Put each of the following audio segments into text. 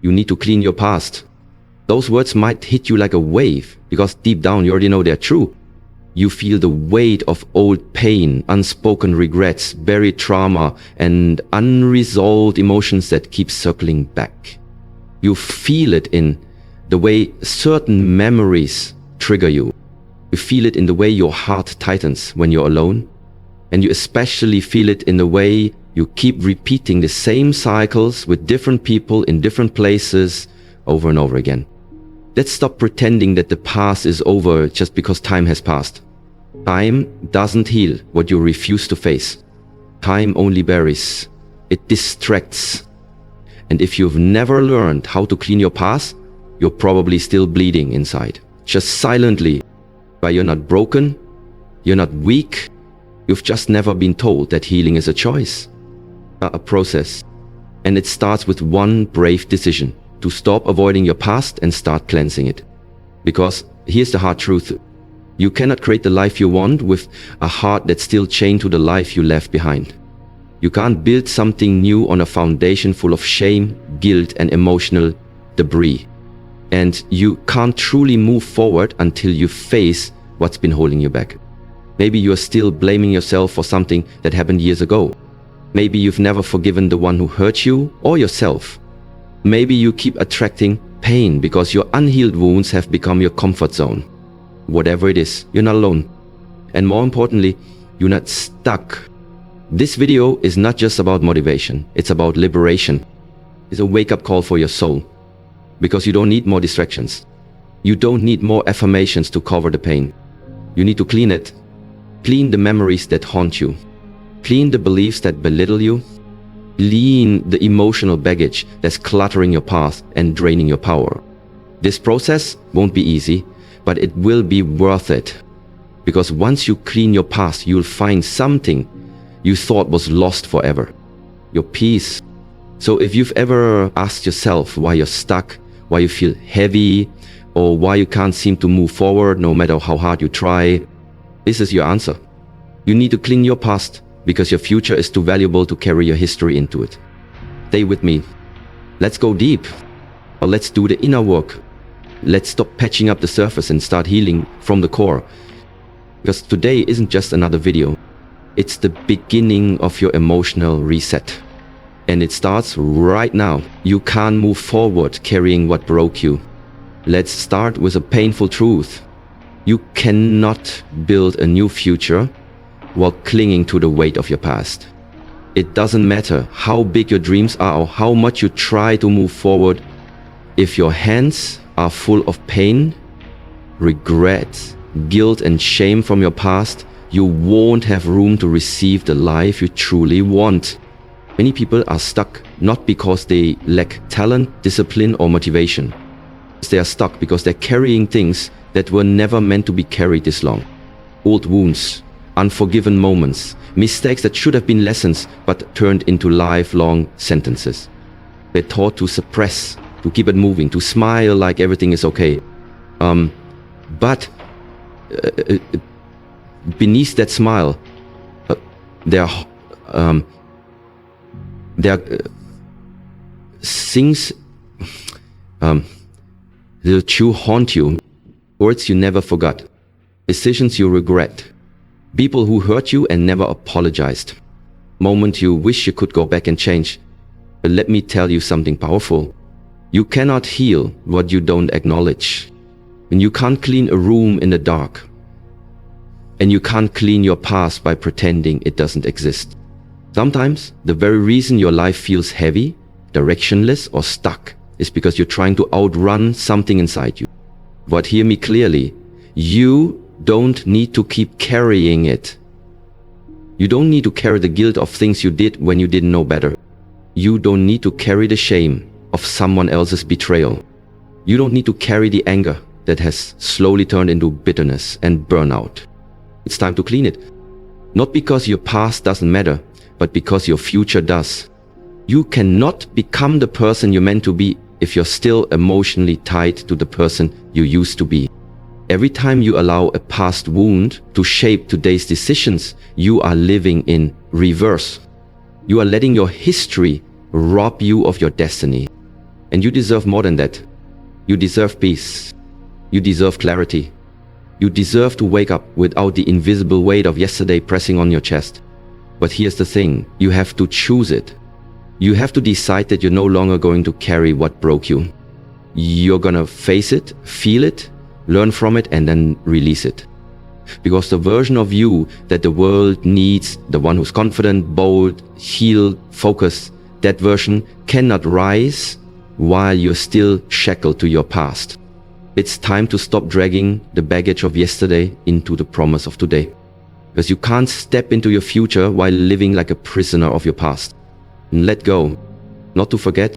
You need to clean your past. Those words might hit you like a wave because deep down you already know they're true. You feel the weight of old pain, unspoken regrets, buried trauma, and unresolved emotions that keep circling back. You feel it in the way certain memories trigger you. You feel it in the way your heart tightens when you're alone. And you especially feel it in the way you keep repeating the same cycles with different people in different places over and over again. Let's stop pretending that the past is over just because time has passed. Time doesn't heal what you refuse to face. Time only buries. It distracts. And if you've never learned how to clean your past, you're probably still bleeding inside. Just silently. But you're not broken. You're not weak. You've just never been told that healing is a choice, a process. And it starts with one brave decision: to stop avoiding your past and start cleansing it. Because here's the hard truth. You cannot create the life you want with a heart that's still chained to the life you left behind. You can't build something new on a foundation full of shame, guilt, and emotional debris. And you can't truly move forward until you face what's been holding you back. Maybe you're still blaming yourself for something that happened years ago. Maybe you've never forgiven the one who hurt you or yourself. Maybe you keep attracting pain because your unhealed wounds have become your comfort zone. Whatever it is, you're not alone. And more importantly, you're not stuck. This video is not just about motivation, it's about liberation. It's a wake-up call for your soul. Because you don't need more distractions. You don't need more affirmations to cover the pain. You need to clean it. Clean the memories that haunt you. Clean the beliefs that belittle you. Clean the emotional baggage that's cluttering your path and draining your power. This process won't be easy, but it will be worth it. Because once you clean your past, you'll find something you thought was lost forever. Your peace. So if you've ever asked yourself why you're stuck, why you feel heavy, or why you can't seem to move forward no matter how hard you try, this is your answer. You need to clean your past because your future is too valuable to carry your history into it. Stay with me. Let's go deep. Or let's do the inner work. Let's stop patching up the surface and start healing from the core. Because today isn't just another video. It's the beginning of your emotional reset. And it starts right now. You can't move forward carrying what broke you. Let's start with a painful truth. You cannot build a new future while clinging to the weight of your past. It doesn't matter how big your dreams are or how much you try to move forward. If your hands are full of pain, regret, guilt, and shame from your past, you won't have room to receive the life you truly want. Many people are stuck not because they lack talent, discipline, or motivation. They are stuck because they're carrying things that were never meant to be carried this long. Old wounds, unforgiven moments, mistakes that should have been lessons but turned into lifelong sentences. They're taught to suppress, to keep it moving, to smile like everything is okay. But beneath that smile, there are things that haunt you, words you never forgot, decisions you regret, people who hurt you and never apologized, moments you wish you could go back and change. But let me tell you something powerful. You cannot heal what you don't acknowledge. And you can't clean a room in the dark. And you can't clean your past by pretending it doesn't exist. Sometimes the very reason your life feels heavy, directionless, or stuck is because you're trying to outrun something inside you. But hear me clearly, you don't need to keep carrying it. You don't need to carry the guilt of things you did when you didn't know better. You don't need to carry the shame of someone else's betrayal. You don't need to carry the anger that has slowly turned into bitterness and burnout. It's time to clean it. Not because your past doesn't matter, but because your future does. You cannot become the person you're meant to be if you're still emotionally tied to the person you used to be. Every time you allow a past wound to shape today's decisions, you are living in reverse. You are letting your history rob you of your destiny. And you deserve more than that. You deserve peace. You deserve clarity. You deserve to wake up without the invisible weight of yesterday pressing on your chest. But here's the thing, you have to choose it. You have to decide that you're no longer going to carry what broke you. You're gonna face it, feel it, learn from it, and then release it. Because the version of you that the world needs, the one who's confident, bold, healed, focused, that version cannot rise while you're still shackled to your past. It's time to stop dragging the baggage of yesterday into the promise of today. Because you can't step into your future while living like a prisoner of your past. And let go. Not to forget,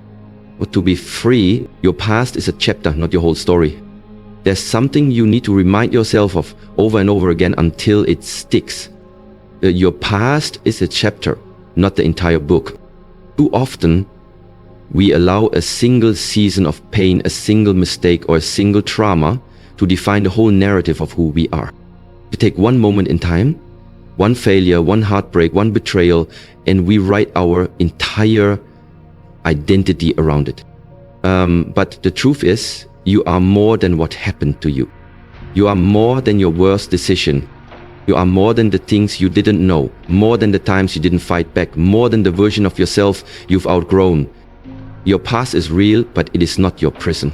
but to be free. Your past is a chapter, not your whole story. There's something you need to remind yourself of over and over again until it sticks. Your past is a chapter, not the entire book. Too often, we allow a single season of pain, a single mistake, or a single trauma to define the whole narrative of who we are. We take one moment in time, one failure, one heartbreak, one betrayal, and we write our entire identity around it. But the truth is, you are more than what happened to you. You are more than your worst decision. You are more than the things you didn't know, more than the times you didn't fight back, more than the version of yourself you've outgrown. Your past is real, but it is not your prison.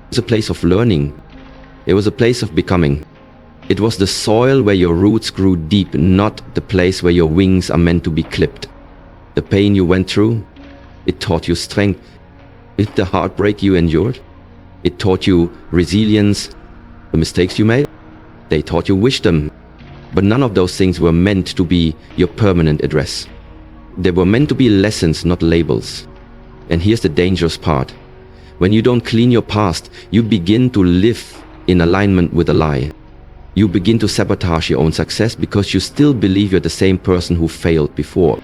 It's a place of learning. It was a place of becoming. It was the soil where your roots grew deep, not the place where your wings are meant to be clipped. The pain you went through, it taught you strength. The heartbreak you endured, it taught you resilience. The mistakes you made, they taught you wisdom. But none of those things were meant to be your permanent address. They were meant to be lessons, not labels. And here's the dangerous part. When you don't clean your past, you begin to live in alignment with a lie. You begin to sabotage your own success because you still believe you're the same person who failed before.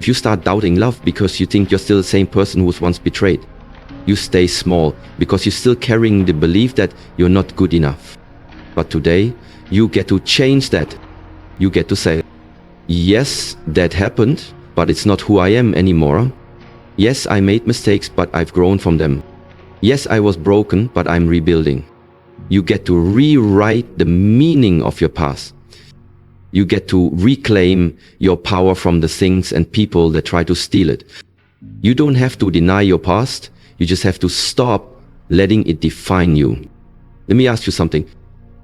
If you start doubting love because you think you're still the same person who was once betrayed, you stay small because you're still carrying the belief that you're not good enough. But today, you get to change that. You get to say, yes, that happened, but it's not who I am anymore. Yes, I made mistakes, but I've grown from them. Yes, I was broken, but I'm rebuilding. You get to rewrite the meaning of your past. You get to reclaim your power from the things and people that try to steal it. You don't have to deny your past. You just have to stop letting it define you. Let me ask you something.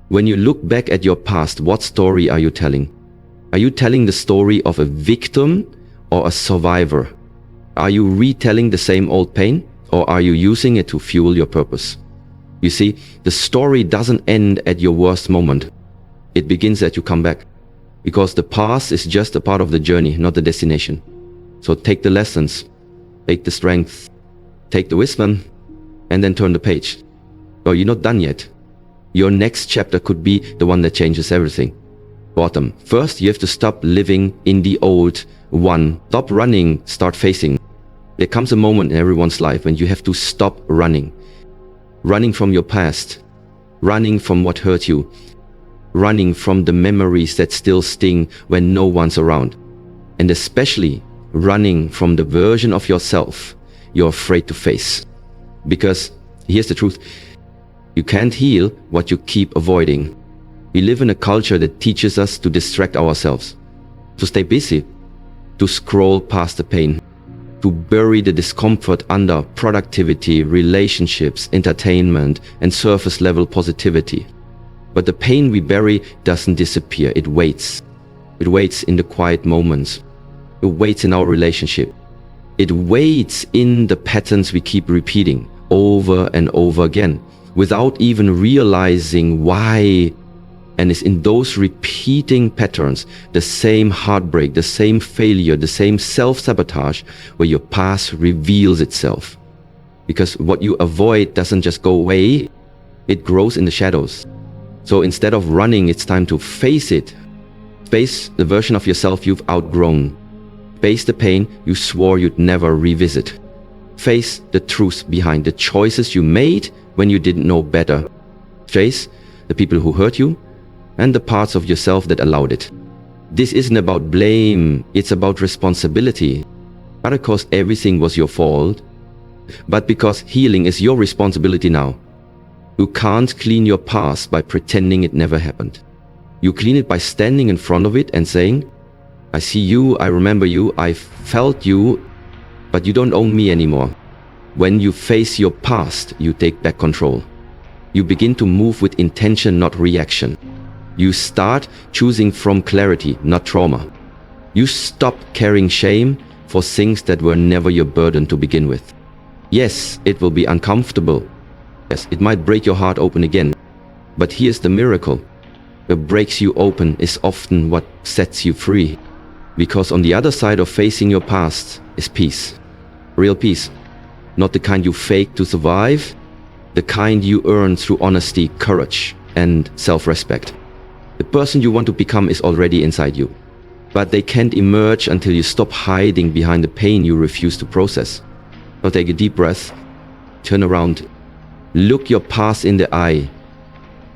When you look back at your past, what story are you telling? Are you telling the story of a victim or a survivor? Are you retelling the same old pain, or are you using it to fuel your purpose? You see, the story doesn't end at your worst moment. It begins as you come back. Because the past is just a part of the journey, not the destination. So take the lessons, take the strength, take the wisdom, and then turn the page. Oh, you're not done yet. Your next chapter could be the one that changes everything. Bottom. First, you have to stop living in the old one. Stop running, start facing. There comes a moment in everyone's life when you have to stop running. Running from your past. Running from what hurt you. Running from the memories that still sting when no one's around. And especially running from the version of yourself you're afraid to face. Because here's the truth. You can't heal what you keep avoiding. We live in a culture that teaches us to distract ourselves. To stay busy. To scroll past the pain. To bury the discomfort under productivity, relationships, entertainment, and surface level positivity. But the pain we bury doesn't disappear, it waits. It waits in the quiet moments. It waits in our relationship. It waits in the patterns we keep repeating over and over again, without even realizing why. And it's in those repeating patterns, the same heartbreak, the same failure, the same self-sabotage, where your past reveals itself. Because what you avoid doesn't just go away, it grows in the shadows. So instead of running, it's time to face it. Face the version of yourself you've outgrown. Face the pain you swore you'd never revisit. Face the truth behind the choices you made when you didn't know better. Face the people who hurt you, and the parts of yourself that allowed it. This isn't about blame, it's about responsibility. Not because everything was your fault, but because healing is your responsibility now. You can't clean your past by pretending it never happened. You clean it by standing in front of it and saying, I see you, I remember you, I felt you, but you don't own me anymore. When you face your past, you take back control. You begin to move with intention, not reaction. You start choosing from clarity, not trauma. You stop carrying shame for things that were never your burden to begin with. Yes, it will be uncomfortable. Yes, it might break your heart open again. But here's the miracle. What breaks you open is often what sets you free. Because on the other side of facing your past is peace. Real peace. Not the kind you fake to survive, the kind you earn through honesty, courage, and self-respect. The person you want to become is already inside you. But they can't emerge until you stop hiding behind the pain you refuse to process. Now take a deep breath, turn around, look your past in the eye,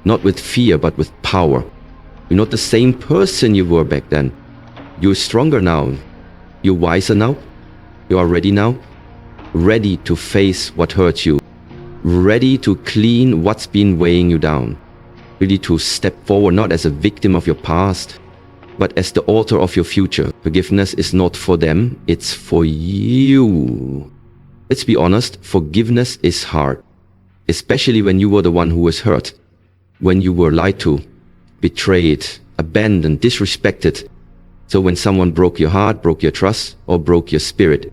not with fear but with power. You're not the same person you were back then. You're stronger now. You're wiser now. You are ready now. Ready to face what hurts you. Ready to clean what's been weighing you down. Ready to step forward not as a victim of your past, but as the author of your future. Forgiveness is not for them, it's for you. Let's be honest, forgiveness is hard. Especially when you were the one who was hurt. When you were lied to, betrayed, abandoned, disrespected. So when someone broke your heart, broke your trust, or broke your spirit.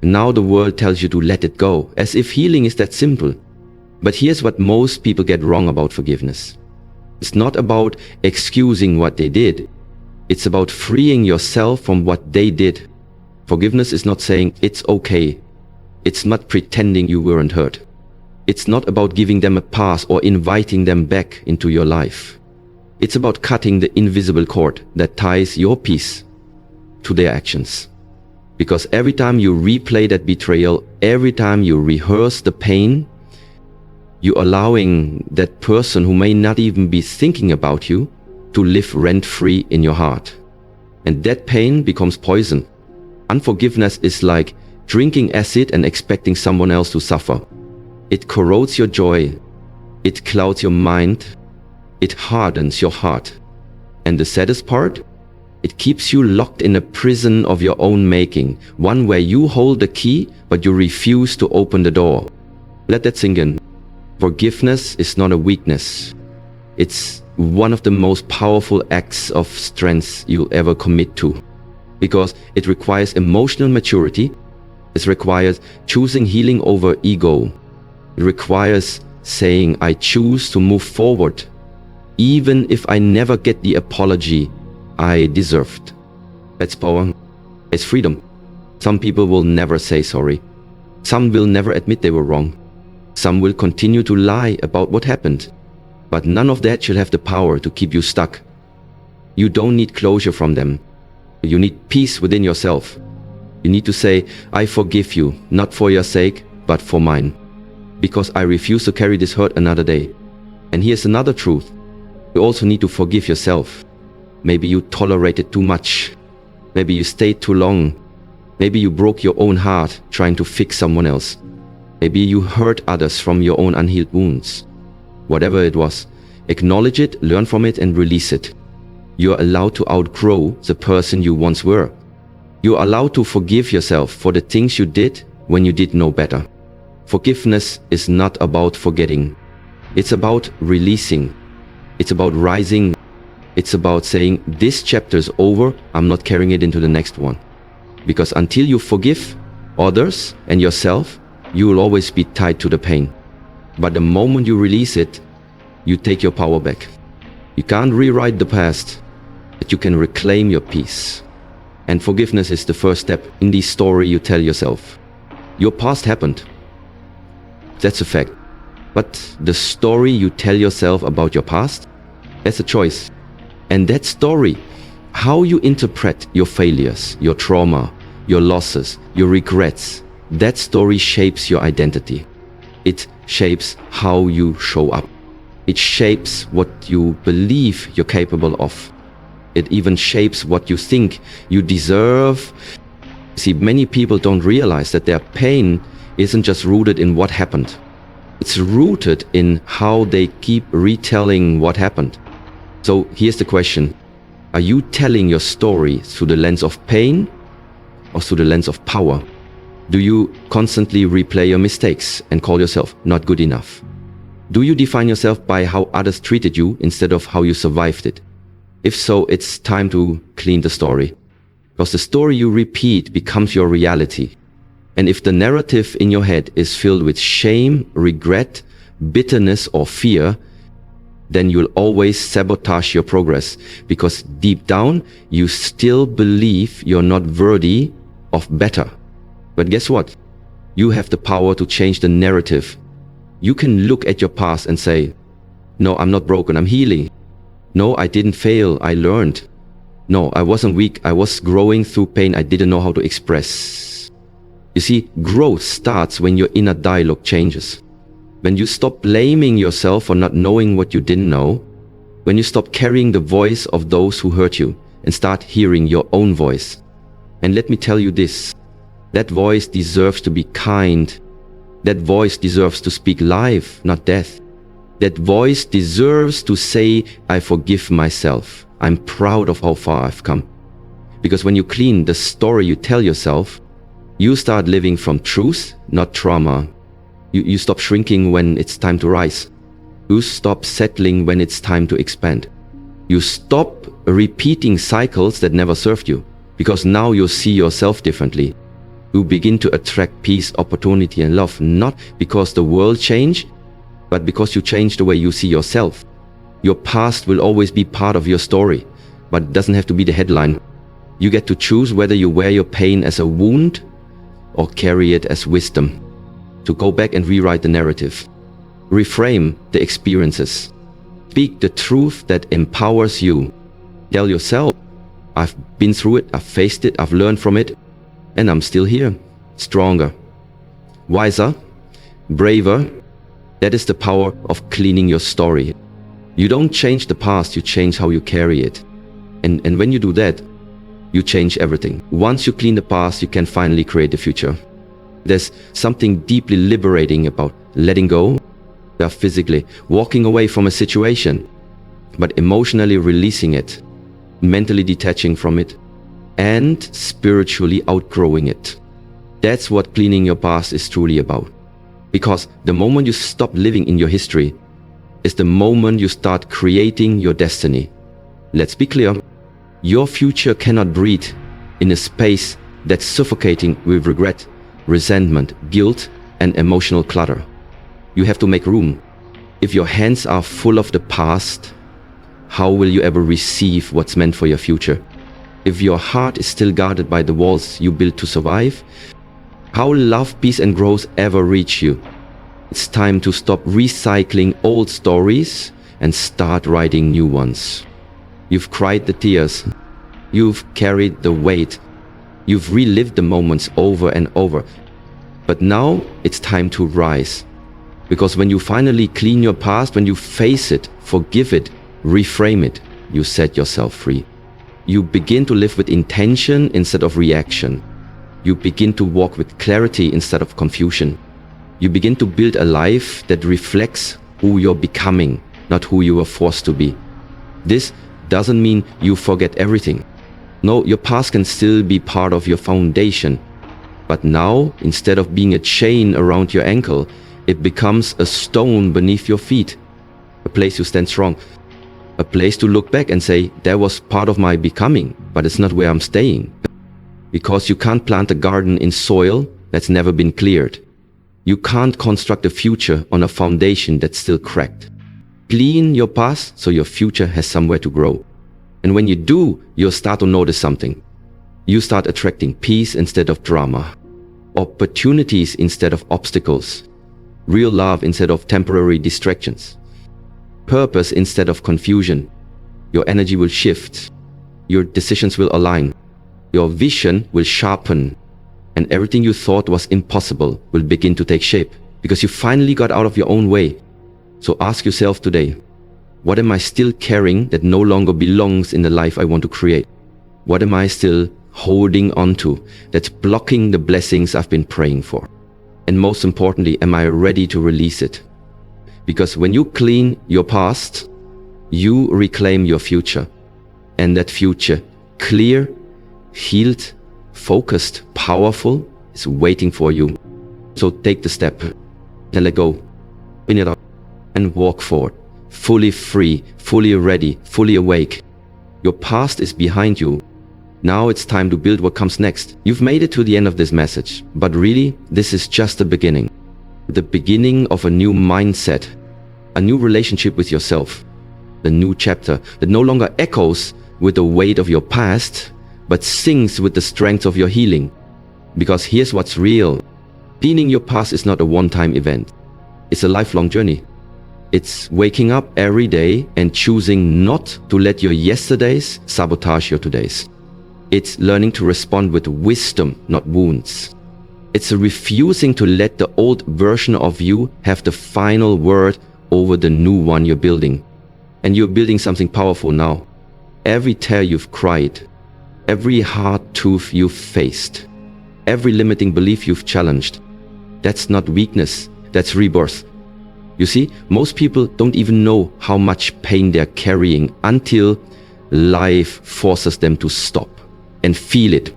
Now the world tells you to let it go, as if healing is that simple. But here's what most people get wrong about forgiveness. It's not about excusing what they did. It's about freeing yourself from what they did. Forgiveness is not saying it's okay. It's not pretending you weren't hurt. It's not about giving them a pass or inviting them back into your life. It's about cutting the invisible cord that ties your peace to their actions. Because every time you replay that betrayal, every time you rehearse the pain, you're allowing that person who may not even be thinking about you to live rent-free in your heart. And that pain becomes poison. Unforgiveness is like drinking acid and expecting someone else to suffer. It corrodes your joy. It clouds your mind. It hardens your heart. And the saddest part? It keeps you locked in a prison of your own making, one where you hold the key, but you refuse to open the door. Let that sink in. Forgiveness is not a weakness. It's one of the most powerful acts of strength you'll ever commit to. Because it requires emotional maturity. It requires choosing healing over ego. It requires saying, I choose to move forward, even if I never get the apology I deserved. That's power. It's freedom. Some people will never say sorry. Some will never admit they were wrong. Some will continue to lie about what happened. But none of that should have the power to keep you stuck. You don't need closure from them. You need peace within yourself. You need to say, I forgive you, not for your sake, but for mine. Because I refuse to carry this hurt another day. And here's another truth. You also need to forgive yourself. Maybe you tolerated too much. Maybe you stayed too long. Maybe you broke your own heart trying to fix someone else. Maybe you hurt others from your own unhealed wounds. Whatever it was, acknowledge it, learn from it, and release it. You're allowed to outgrow the person you once were. You're allowed to forgive yourself for the things you did when you did know better. Forgiveness is not about forgetting. It's about releasing. It's about rising. It's about saying, this chapter is over, I'm not carrying it into the next one. Because until you forgive others and yourself, you will always be tied to the pain. But the moment you release it, you take your power back. You can't rewrite the past, but you can reclaim your peace. And forgiveness is the first step in the story you tell yourself. Your past happened. That's a fact. But the story you tell yourself about your past, that's a choice. And that story, how you interpret your failures, your trauma, your losses, your regrets, that story shapes your identity. It shapes how you show up. It shapes what you believe you're capable of. It even shapes what you think you deserve. See, many people don't realize that their pain isn't just rooted in what happened. It's rooted in how they keep retelling what happened. So here's the question. Are you telling your story through the lens of pain or through the lens of power? Do you constantly replay your mistakes and call yourself not good enough? Do you define yourself by how others treated you instead of how you survived it? If so, it's time to clean the story. Because the story you repeat becomes your reality. And if the narrative in your head is filled with shame, regret, bitterness, or fear, then you'll always sabotage your progress, because deep down, you still believe you're not worthy of better. But guess what? You have the power to change the narrative. You can look at your past and say, no, I'm not broken, I'm healing. No, I didn't fail, I learned. No, I wasn't weak, I was growing through pain I didn't know how to express. You see, growth starts when your inner dialogue changes. When you stop blaming yourself for not knowing what you didn't know, when you stop carrying the voice of those who hurt you and start hearing your own voice. And let me tell you this, that voice deserves to be kind. That voice deserves to speak life, not death. That voice deserves to say, I forgive myself. I'm proud of how far I've come. Because when you clean the story you tell yourself, you start living from truth, not trauma. You stop shrinking when it's time to rise. You stop settling when it's time to expand. You stop repeating cycles that never served you, because now you see yourself differently. You begin to attract peace, opportunity, and love, not because the world changed, but because you change the way you see yourself. Your past will always be part of your story, but it doesn't have to be the headline. You get to choose whether you wear your pain as a wound or carry it as wisdom. To go back and rewrite the narrative. Reframe the experiences. Speak the truth that empowers you. Tell yourself, I've been through it, I've faced it, I've learned from it, and I'm still here, stronger, wiser, braver. That is the power of cleaning your story. You don't change the past, you change how you carry it. And when you do that, you change everything. Once you clean the past, you can finally create the future. There's something deeply liberating about letting go, physically walking away from a situation, but emotionally releasing it, mentally detaching from it, and spiritually outgrowing it. That's what cleaning your past is truly about. Because the moment you stop living in your history is the moment you start creating your destiny. Let's be clear, your future cannot breathe in a space that's suffocating with regret, resentment, guilt, and emotional clutter. You have to make room. If your hands are full of the past, how will you ever receive what's meant for your future? If your heart is still guarded by the walls you built to survive, how will love, peace, and growth ever reach you? It's time to stop recycling old stories and start writing new ones. You've cried the tears. You've carried the weight. You've relived the moments over and over. But now it's time to rise. Because when you finally clean your past, when you face it, forgive it, reframe it, you set yourself free. You begin to live with intention instead of reaction. You begin to walk with clarity instead of confusion. You begin to build a life that reflects who you're becoming, not who you were forced to be. This doesn't mean you forget everything. No, your past can still be part of your foundation. But now, instead of being a chain around your ankle, it becomes a stone beneath your feet. A place you stand strong. A place to look back and say, that was part of my becoming, but it's not where I'm staying. Because you can't plant a garden in soil that's never been cleared. You can't construct a future on a foundation that's still cracked. Clean your past so your future has somewhere to grow. And when you do, you'll start to notice something. You start attracting peace instead of drama, opportunities instead of obstacles, real love instead of temporary distractions, purpose instead of confusion. Your energy will shift. Your decisions will align. Your vision will sharpen. And everything you thought was impossible will begin to take shape because you finally got out of your own way. So ask yourself today, what am I still carrying that no longer belongs in the life I want to create? What am I still holding on to that's blocking the blessings I've been praying for? And most importantly, am I ready to release it? Because when you clean your past, you reclaim your future. And that future, clear, healed, focused, powerful, is waiting for you. So take the step and let go. Spin it out and walk forward. Fully free, fully ready, fully awake. Your past is behind you. Now it's time to build what comes next. You've made it to the end of this message, but really, this is just the beginning. The beginning of a new mindset, a new relationship with yourself, the new chapter that no longer echoes with the weight of your past, but sings with the strength of your healing. Because here's what's real. Cleaning your past is not a one-time event. It's a lifelong journey. It's waking up every day and choosing not to let your yesterdays sabotage your todays. It's learning to respond with wisdom, not wounds. It's a refusing to let the old version of you have the final word over the new one you're building. And you're building something powerful now. Every tear you've cried, every hard truth you've faced, every limiting belief you've challenged, that's not weakness, that's rebirth. You see, most people don't even know how much pain they're carrying until life forces them to stop and feel it.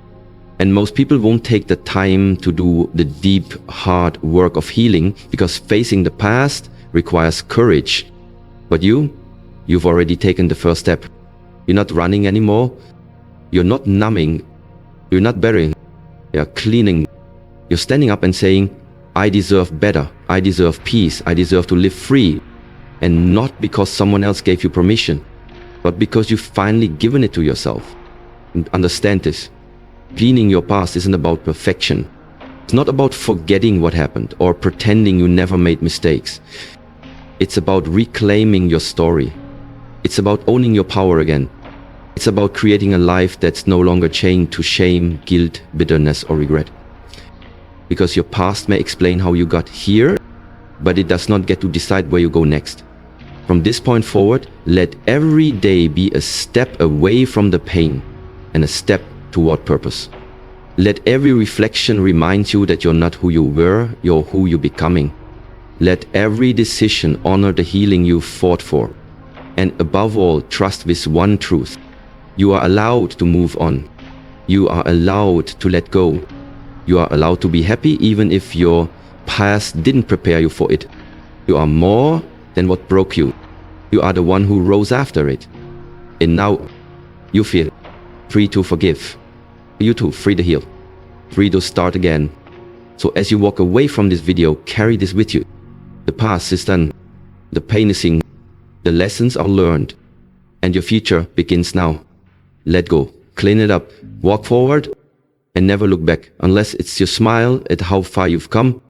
And most people won't take the time to do the deep, hard work of healing because facing the past requires courage. But you've already taken the first step. You're not running anymore. You're not numbing. You're not burying. You're cleaning. You're standing up and saying, I deserve better. I deserve peace. I deserve to live free. And not because someone else gave you permission, but because you've finally given it to yourself. And understand this. Cleaning your past isn't about perfection. It's not about forgetting what happened or pretending you never made mistakes. It's about reclaiming your story. It's about owning your power again. It's about creating a life that's no longer chained to shame, guilt, bitterness, or regret. Because your past may explain how you got here, but it does not get to decide where you go next. From this point forward, let every day be a step away from the pain and a step toward purpose. Let every reflection remind you that you're not who you were, you're who you're becoming. Let every decision honor the healing you fought for. And above all, trust this one truth. You are allowed to move on. You are allowed to let go. You are allowed to be happy even if your past didn't prepare you for it. You are more than what broke you. You are the one who rose after it. And now you feel free to forgive. You too, free to heal. Free to start again. So as you walk away from this video, carry this with you. The past is done. The pain is seen. The lessons are learned. And your future begins now. Let go. Clean it up. Walk forward and never look back. Unless it's your smile at how far you've come